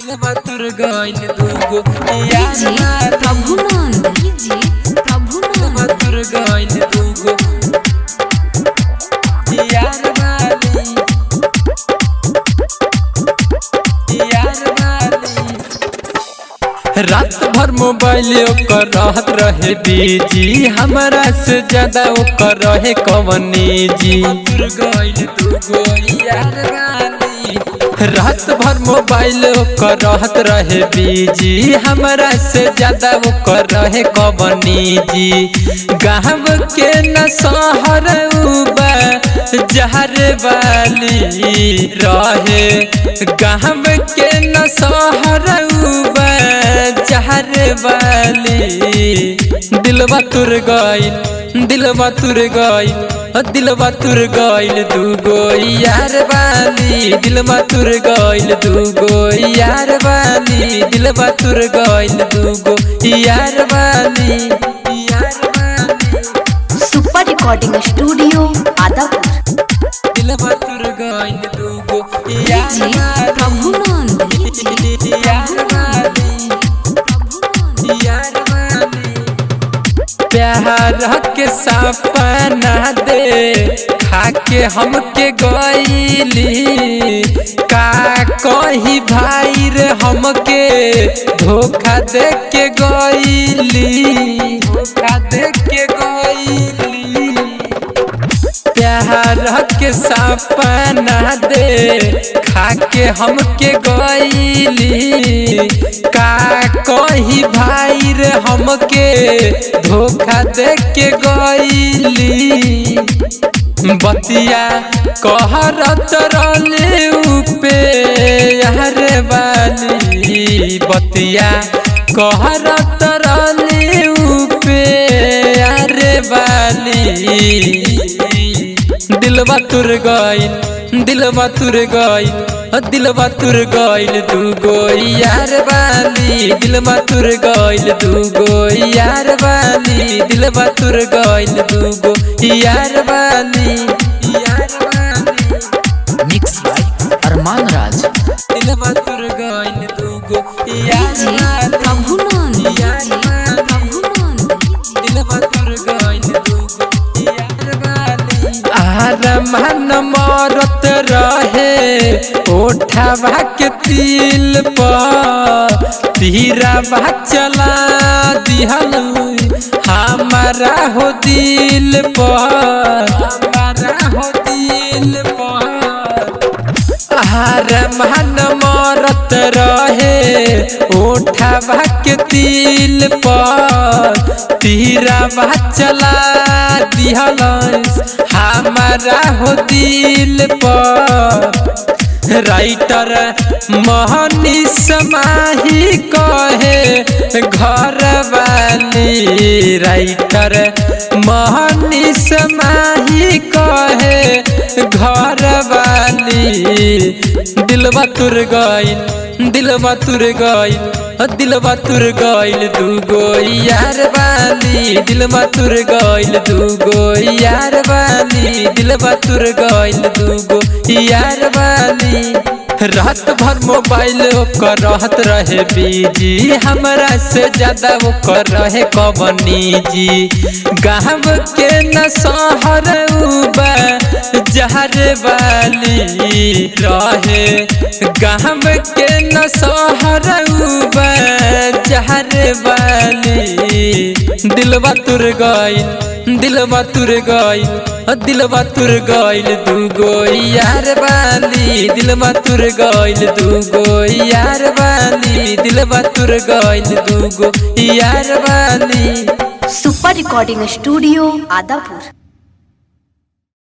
दिलवा तुर गइल दूगो यार प्रभुनंद दिलवा तुर गइल दूगो यार वाली रात भर मोबाइल ओकर रहत रहे बिजी, हमरा से ज्यादा ओकर रहे कवनी जी। तुर गइल दूगो यार वाली रात भर मोबाइल ओकर रहत रहे बिजी, हमरा से ज्यादा ओकर रहे कवनी जी। गाँव के न शहर उबा जहर वाली रहे, गाँव के न शहर उबा जहर वाली। दिलवा तुर गइल दिलवा तुर गइल दिलवा तुर गइल दूगो यार वाली, दिलवा तुर गइल दूगो यार वाली, दिलवा तुर गइल दूगो यार वाली। Super recording studio Adapur. दिलवा तुर गइल दूगो यार वाली प्रभुनंद यार वाली यार वाली। प्यार के सपना दे खाके हमके गइली, का कही भाई रे हमके धोखा दे के गइली, धोखा दे के गइली। प्यार के सपना दे खाके हमके गइली, का कही भाई रे हमके धोखा दे के गइली। बतिया कहरत रहले उपे यार वाली, बतिया कहरत रहले उपे यार वाली। दिलवा तुर गइल दिलवा तुर गइल दिलवा तुर गइल दूगो यार वाली, दिलवा तुर गइल दूगो यार वाली, दिलवा तुर गइल दूगो यार वाली। मिक्स बाय अरमान राज। दिलवा तुर गइल दूगो यार वाली प्रभुनंद दिलवा तुर गइल दूगो यार वाली। आरमान मरत रहे ओठवा के तिल पर, तीरवा चला दिहल हमारा हो दिल पर, हमारा हो दिल पर। आरमान मरत रहे ओठवा के तिल पर, तीरवा चला दिहल हमारा हो दिल पर। राइटर मोहनी समाही कहे घर वाली, राइटर मोहनी समाही कहे घर वाली। दिलवा तुर गइल दिलवा तुर गइल दिलवा तुर गइल दूगो यार वाली, दिलवा तुर गइल दूगो यार वाली, दिलवा तुर गइल दूगो यार वाली। रात भर मोबाइल ओकर रहत रहे बिजी, हमरा से ज्यादा ओकर रहे कवनी जी। गाँव के न शहर उबा जहर वाली रहे, गाँव के न शहर उबा जहर वाली। दिलवा तुर गइल दिलवा तुर गइल दिलवा तुर गइल दूगो यार वाली, दिलवा तुर गइल दूगो यार वाली, दिलवा तुर गइल दूगो यार वाली। Super recording studio Adapur.